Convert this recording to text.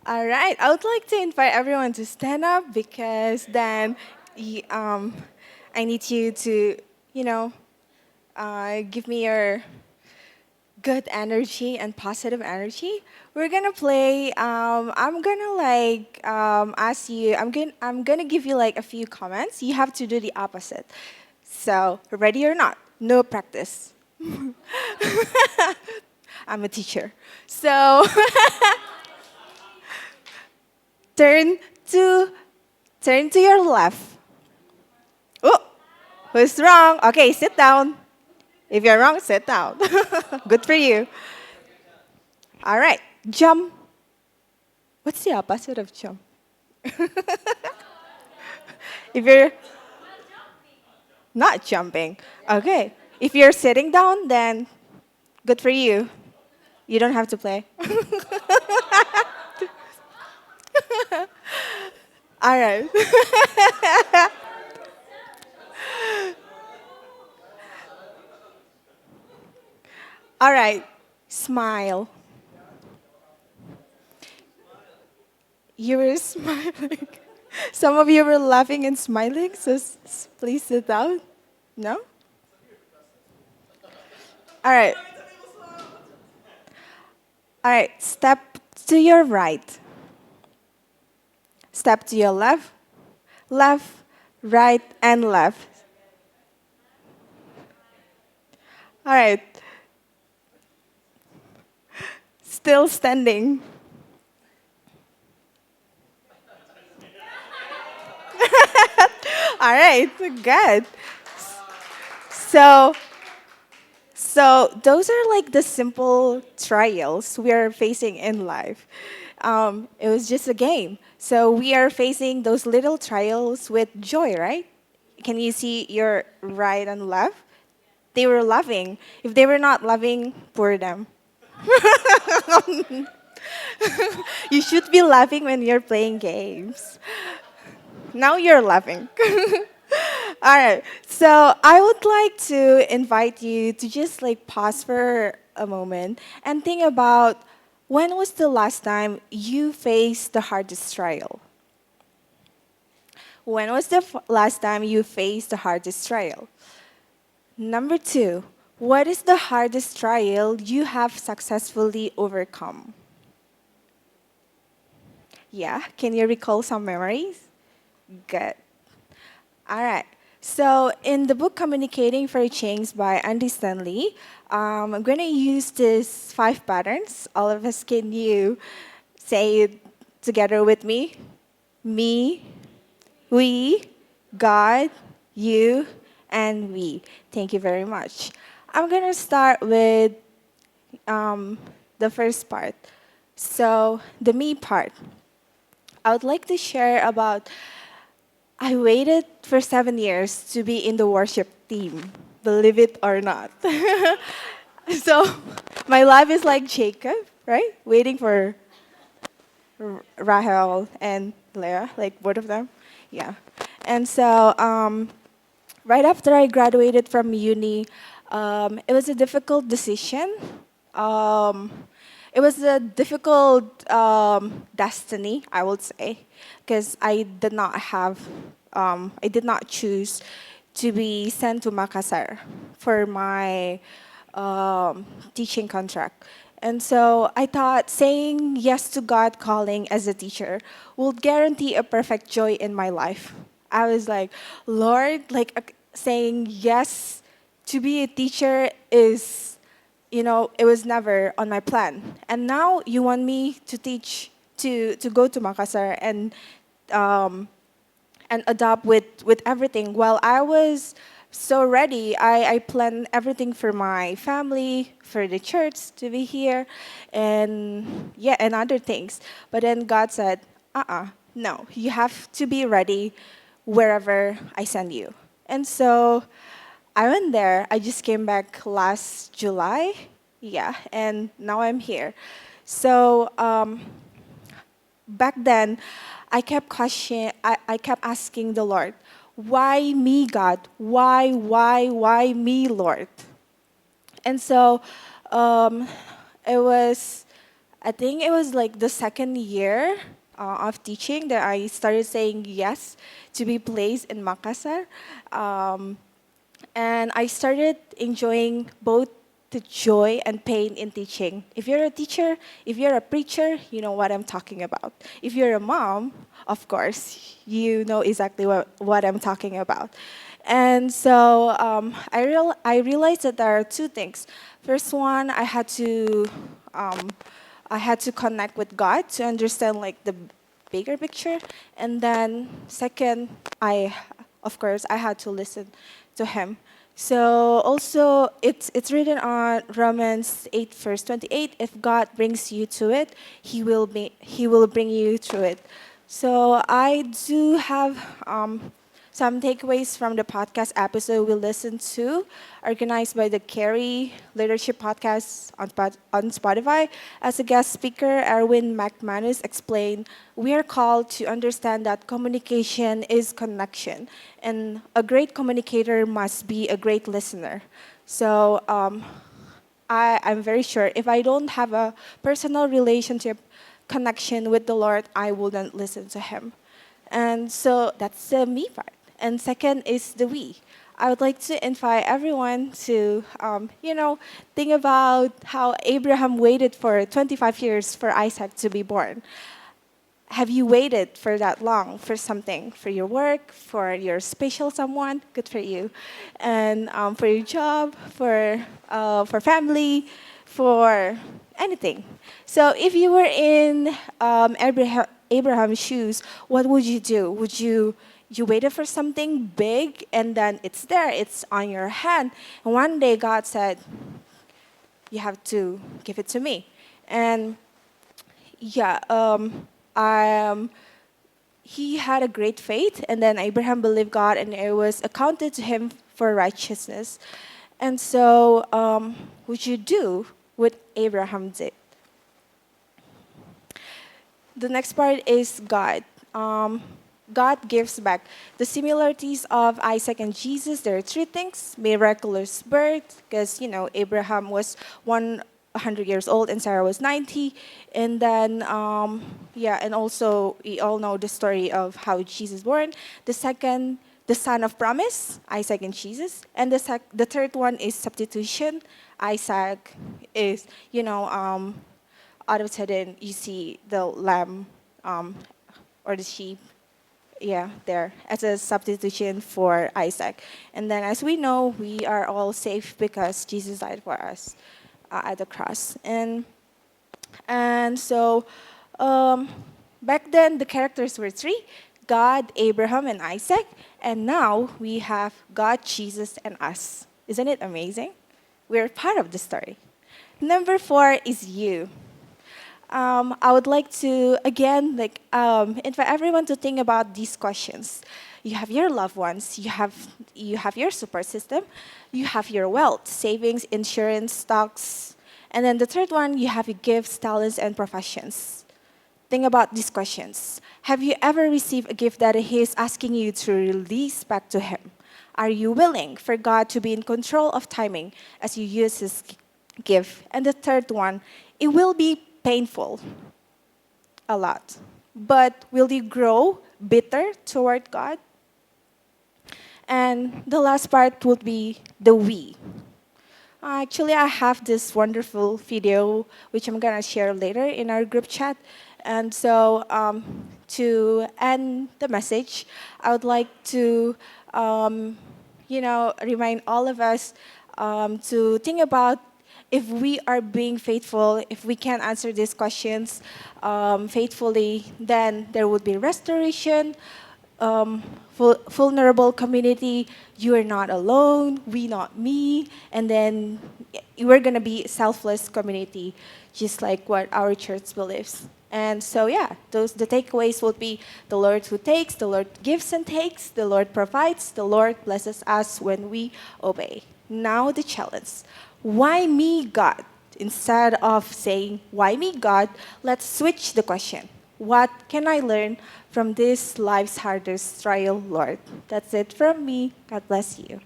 All right, I would like to invite everyone to stand up because then y- um, I need you to, you know, give me your good energy and positive energy. We're gonna play. I'm gonna ask you. I'm gonna give you like a few comments. You have to do the opposite. So ready or not, no practice. I'm a teacher. So turn to turn to your left. Oh, who's wrong? Okay, sit down. If you're wrong, sit down. Good for you. All right, jump. What's the opposite of jump? If you're not jumping, okay. If you're sitting down, then good for you. You don't have to play. All right. All right. Smile. You were smiling. Some of you were laughing and smiling, so please sit down. No? All right. All right. Step to your right. Step to your left. Left, right, and left. All right. Still standing. All right. Good. So, so those are like the simple trials we are facing in life. It was just a game. So we are facing those little trials with joy, right? Can you see your right and left? They were loving. If they were not loving, poor them. You should be laughing when you're playing games. Now you're laughing. All right. So I would like to invite you to just like pause for a moment and think about when was the last time you faced the hardest trial? When was the last time you faced the hardest trial? Number two, what is the hardest trial you have successfully overcome? Yeah, can you recall some memories? Good. All right. So in the book Communicating for Change by Andy Stanley, I'm going to use these 5 patterns. All of us, can you say it together with me? Me, we, God, you, and we. Thank you very much. I'm going to start with the first part. So the me part. I would like to share about I waited for 7 years to be in the worship team, believe it or not. So my life is like Jacob, right? Waiting for Rahel and Leah, like both of them. Yeah. And so right after I graduated from uni, it was a difficult decision. Um, it was a difficult destiny, I would say, because I did not choose to be sent to Makassar for my teaching contract. And so I thought saying yes to God calling as a teacher will guarantee a perfect joy in my life. I was like, Lord, like saying yes to be a teacher is, it was never on my plan. And now you want me to teach, to go to Makassar and adopt with everything. While I was so ready, I planned everything for my family, for the church to be here, and yeah, and other things. But then God said, no, you have to be ready wherever I send you. And so I went there. I just came back last July. Yeah, and now I'm here. So back then, I kept asking the Lord, why me, God? Why me, Lord? And so um, it was I think it was like the second year of teaching that I started saying yes to be placed in Makassar. Um, and I started enjoying both the joy and pain in teaching. If you're a teacher, if you're a preacher, you know what I'm talking about. If you're a mom, of course, you know exactly what I'm talking about. And so I realized that there are two things. First one, um, I had to connect with God to understand like the bigger picture, and then second, of course, I had to listen to Him. So also, it's written on Romans 8 verse 28. If God brings you to it, He will bring you through it. So I do have some takeaways from the podcast episode we listened to, organized by the Carey Leadership Podcast on Spotify. As a guest speaker, Erwin McManus explained, we are called to understand that communication is connection, and a great communicator must be a great listener. So I'm very sure if I don't have a personal relationship connection with the Lord, I wouldn't listen to Him. And so that's the me part. And second is the we. I would like to invite everyone to, think about how Abraham waited for 25 years for Isaac to be born. Have you waited for that long for something, for your work, for your special someone? Good for you. And for your job, for family, for anything. So if you were in Abraham's shoes, what would you do? Would you waited for something big and then it's there, it's on your hand. And one day God said, you have to give it to me. And yeah, he had a great faith, and then Abraham believed God, and it was accounted to him for righteousness. And so, what you do what Abraham did? The next part is God. God gives back the similarities of Isaac and Jesus. There are three things: miraculous birth, because Abraham was 100 years old and Sarah was 90, and then and also we all know the story of how Jesus born. The second, the son of promise, Isaac and Jesus, and the third one is substitution. Isaac is out of a sudden you see the lamb or the sheep, there as a substitution for Isaac. And then, as we know, we are all safe because Jesus died for us at the cross. And so, back then the characters were three: God, Abraham, and Isaac. And now we have God, Jesus, and us. Isn't it amazing? We're part of the story. Number 4 is you. I would like to again invite everyone to think about these questions. You have your loved ones, you have your support system, you have your wealth, savings, insurance, stocks, and then the third one, you have your gifts, talents, and professions. Think about these questions. Have you ever received a gift that He is asking you to release back to Him? Are you willing for God to be in control of timing as you use His gift? And the third one, it will be painful a lot. But will you grow bitter toward God? And the last part would be the we. Actually, I have this wonderful video which I'm going to share later in our group chat. And so to end the message, I would like to remind all of us to think about if we are being faithful, if we can answer these questions faithfully, then there would be restoration, vulnerable community. You are not alone, we not me, and then we're gonna be selfless community, just like what our church believes. And so the takeaways would be the Lord who takes, the Lord gives and takes, the Lord provides, the Lord blesses us when we obey. Now the challenge. Why me, God? Instead of saying, why me, God, let's switch the question. What can I learn from this life's hardest trial, Lord? That's it from me. God bless you.